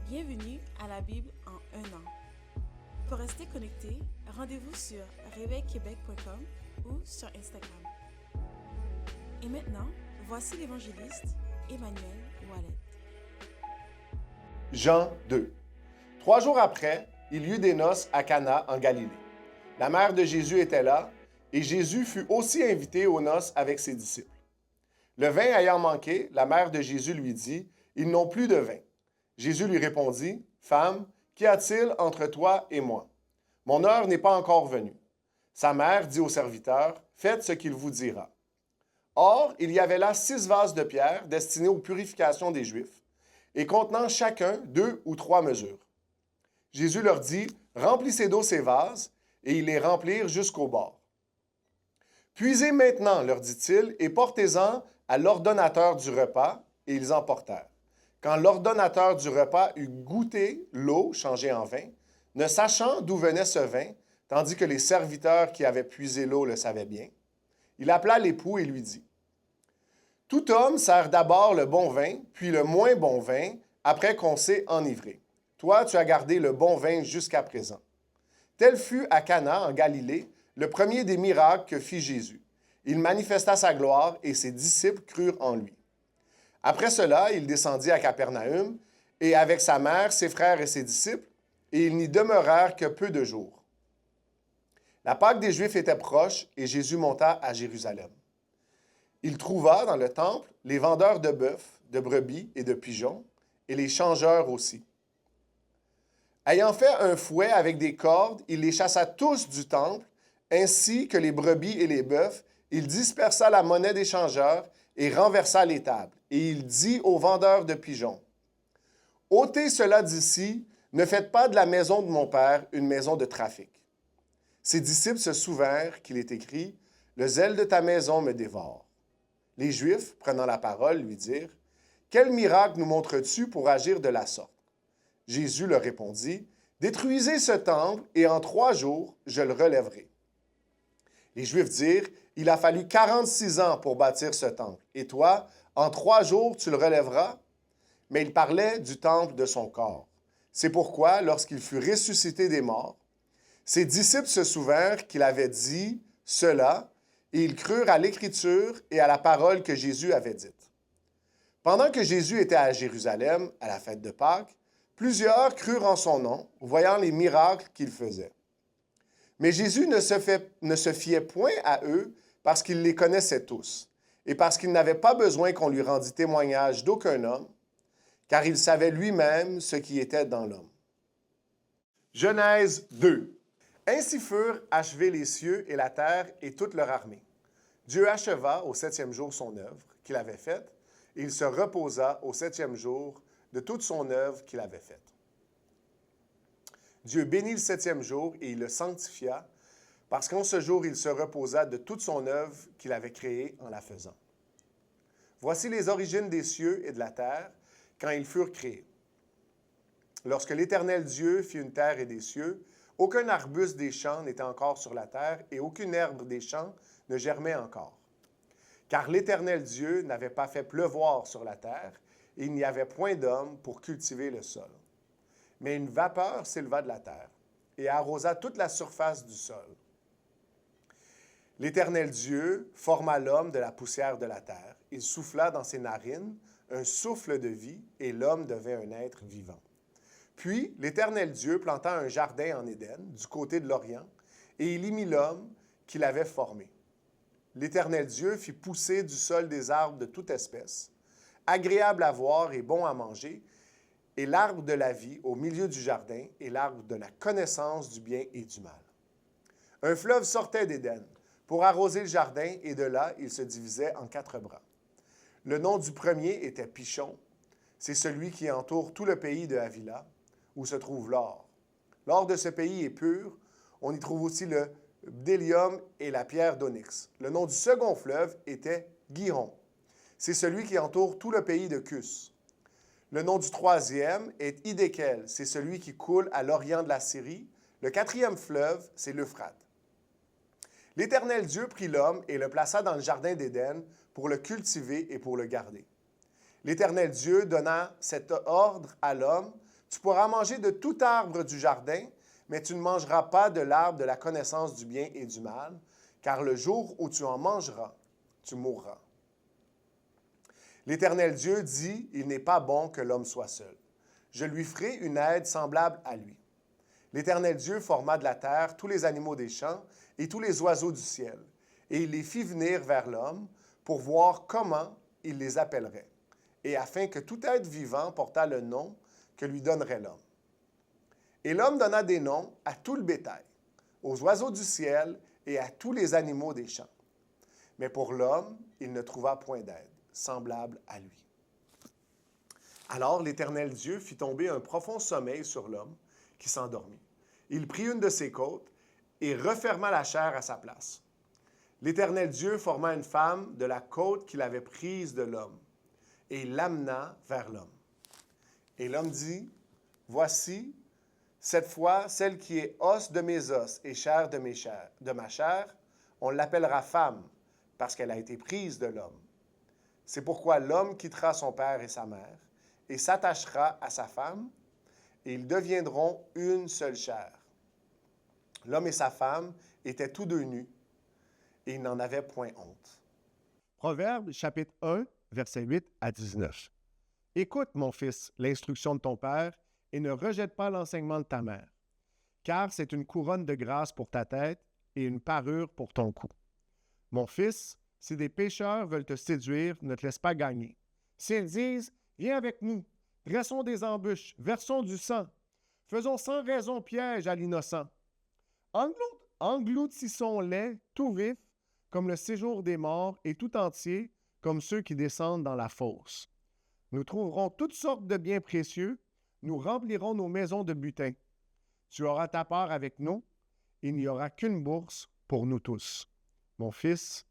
Bienvenue à la Bible en un an. Pour rester connecté, rendez-vous sur réveilquebec.com ou sur Instagram. Et maintenant, voici l'évangéliste Emmanuel Ouellet. Jean 2. 3 jours après, il y eut des noces à Cana en Galilée. La mère de Jésus était là, et Jésus fut aussi invité aux noces avec ses disciples. Le vin ayant manqué, la mère de Jésus lui dit, « Ils n'ont plus de vin. » Jésus lui répondit, « Femme, qu'y a-t-il entre toi et moi? Mon heure n'est pas encore venue. » Sa mère dit au serviteur, « Faites ce qu'il vous dira. » Or, il y avait là 6 vases de pierre destinés aux purifications des Juifs, et contenant chacun 2 ou 3 mesures. Jésus leur dit, « Remplissez d'eau ces vases, et ils les remplirent jusqu'au bord. Puisez maintenant, leur dit-il, et portez-en à l'ordonnateur du repas, et ils en portèrent. Quand l'ordonnateur du repas eut goûté l'eau changée en vin, ne sachant d'où venait ce vin, tandis que les serviteurs qui avaient puisé l'eau le savaient bien, il appela l'époux et lui dit, « Tout homme sert d'abord le bon vin, puis le moins bon vin, après qu'on s'est enivré. Toi, tu as gardé le bon vin jusqu'à présent. » Tel fut à Cana, en Galilée, le premier des miracles que fit Jésus. Il manifesta sa gloire et ses disciples crurent en lui. Après cela, il descendit à Capernaum, et avec sa mère, ses frères et ses disciples, et ils n'y demeurèrent que peu de jours. La Pâque des Juifs était proche, et Jésus monta à Jérusalem. Il trouva dans le temple les vendeurs de bœufs, de brebis et de pigeons, et les changeurs aussi. Ayant fait un fouet avec des cordes, il les chassa tous du temple, ainsi que les brebis et les bœufs. Il dispersa la monnaie des changeurs et renversa les tables. Et il dit aux vendeurs de pigeons, « Ôtez cela d'ici, ne faites pas de la maison de mon Père une maison de trafic. » Ses disciples se souvinrent qu'il est écrit, « Le zèle de ta maison me dévore. » Les Juifs, prenant la parole, lui dirent, « Quel miracle nous montres-tu pour agir de la sorte? » Jésus leur répondit, « Détruisez ce temple, et en 3 jours, je le relèverai. » Les Juifs dirent, « Il a fallu 46 ans pour bâtir ce temple, et toi, en 3 jours, tu le relèveras? » Mais il parlait du temple de son corps. C'est pourquoi, lorsqu'il fut ressuscité des morts, ses disciples se souvinrent qu'il avait dit cela, et ils crurent à l'Écriture et à la parole que Jésus avait dite. Pendant que Jésus était à Jérusalem, à la fête de Pâques, plusieurs crurent en son nom, voyant les miracles qu'il faisait. Mais Jésus ne se fiait point à eux parce qu'il les connaissait tous, et parce qu'il n'avait pas besoin qu'on lui rendît témoignage d'aucun homme, car il savait lui-même ce qui était dans l'homme. Genèse 2. Ainsi furent achevés les cieux et la terre et toute leur armée. Dieu acheva au 7e jour son œuvre qu'il avait faite, et il se reposa au 7e jour de toute son œuvre qu'il avait faite. Dieu bénit le 7e jour et il le sanctifia, parce qu'en ce jour, il se reposa de toute son œuvre qu'il avait créée en la faisant. Voici les origines des cieux et de la terre, quand ils furent créés. Lorsque l'Éternel Dieu fit une terre et des cieux, aucun arbuste des champs n'était encore sur la terre, et aucune herbe des champs ne germait encore. Car l'Éternel Dieu n'avait pas fait pleuvoir sur la terre, et il n'y avait point d'homme pour cultiver le sol. Mais une vapeur s'éleva de la terre et arrosa toute la surface du sol. L'Éternel Dieu forma l'homme de la poussière de la terre. Il souffla dans ses narines un souffle de vie, et l'homme devint un être vivant. Puis l'Éternel Dieu planta un jardin en Éden, du côté de l'Orient, et il y mit l'homme qu'il avait formé. L'Éternel Dieu fit pousser du sol des arbres de toute espèce, agréables à voir et bons à manger, et l'arbre de la vie au milieu du jardin, et l'arbre de la connaissance du bien et du mal. Un fleuve sortait d'Éden pour arroser le jardin, et de là, il se divisait en 4 bras. Le nom du premier était Pichon. C'est celui qui entoure tout le pays de Havila, où se trouve l'or. L'or de ce pays est pur. On y trouve aussi le bdellium et la pierre d'onyx. Le nom du second fleuve était Gihon. C'est celui qui entoure tout le pays de Cus. Le nom du 3e est Hidékel. C'est celui qui coule à l'orient de la Syrie. Le 4e fleuve, c'est l'Euphrate. L'Éternel Dieu prit l'homme et le plaça dans le jardin d'Éden pour le cultiver et pour le garder. L'Éternel Dieu donna cet ordre à l'homme, « Tu pourras manger de tout arbre du jardin, mais tu ne mangeras pas de l'arbre de la connaissance du bien et du mal, car le jour où tu en mangeras, tu mourras. L'Éternel Dieu dit, il n'est pas bon que l'homme soit seul. Je lui ferai une aide semblable à lui. L'Éternel Dieu forma de la terre tous les animaux des champs et tous les oiseaux du ciel, et il les fit venir vers l'homme pour voir comment il les appellerait, et afin que tout être vivant portât le nom que lui donnerait l'homme. Et l'homme donna des noms à tout le bétail, aux oiseaux du ciel et à tous les animaux des champs. Mais pour l'homme, il ne trouva point d'aide, semblable à lui. Alors l'Éternel Dieu fit tomber un profond sommeil sur l'homme, qui s'endormit. Il prit une de ses côtes et referma la chair à sa place. L'Éternel Dieu forma une femme de la côte qu'il avait prise de l'homme, et il l'amena vers l'homme. Et l'homme dit, « Voici, cette fois, celle qui est os de mes os et chair de ma chair, on l'appellera femme, parce qu'elle a été prise de l'homme. C'est pourquoi l'homme quittera son père et sa mère, et s'attachera à sa femme, et ils deviendront une seule chair. L'homme et sa femme étaient tous deux nus, et ils n'en avaient point honte. » Proverbe, chapitre 1, versets 8 à 19. Écoute, mon fils, l'instruction de ton père, et ne rejette pas l'enseignement de ta mère, car c'est une couronne de grâce pour ta tête et une parure pour ton cou. Mon fils, si des pécheurs veulent te séduire, ne te laisse pas gagner. S'ils disent, viens avec nous, dressons des embûches, versons du sang, faisons sans raison piège à l'innocent. Engloutissons-les tout vifs, comme le séjour des morts, et tout entier, comme ceux qui descendent dans la fosse. Nous trouverons toutes sortes de biens précieux, nous remplirons nos maisons de butin. Tu auras ta part avec nous, il n'y aura qu'une bourse pour nous tous. Mon fils,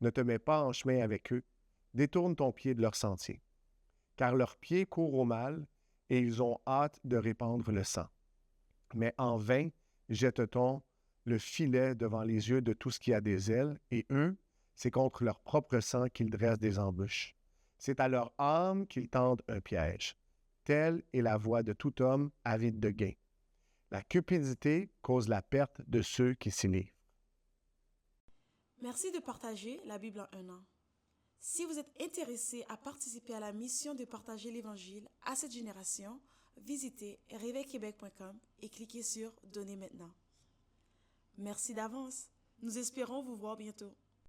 ne te mets pas en chemin avec eux, détourne ton pied de leur sentier. Car leurs pieds courent au mal, et ils ont hâte de répandre le sang. Mais en vain jette-t-on le filet devant les yeux de tout ce qui a des ailes, et eux, c'est contre leur propre sang qu'ils dressent des embûches. C'est à leur âme qu'ils tendent un piège. Telle est la voie de tout homme avide de gain. La cupidité cause la perte de ceux qui s'y livrent. Merci de partager la Bible en un an. Si vous êtes intéressé à participer à la mission de partager l'Évangile à cette génération, visitez réveilquebec.com et cliquez sur « Donner maintenant ». Merci d'avance. Nous espérons vous voir bientôt.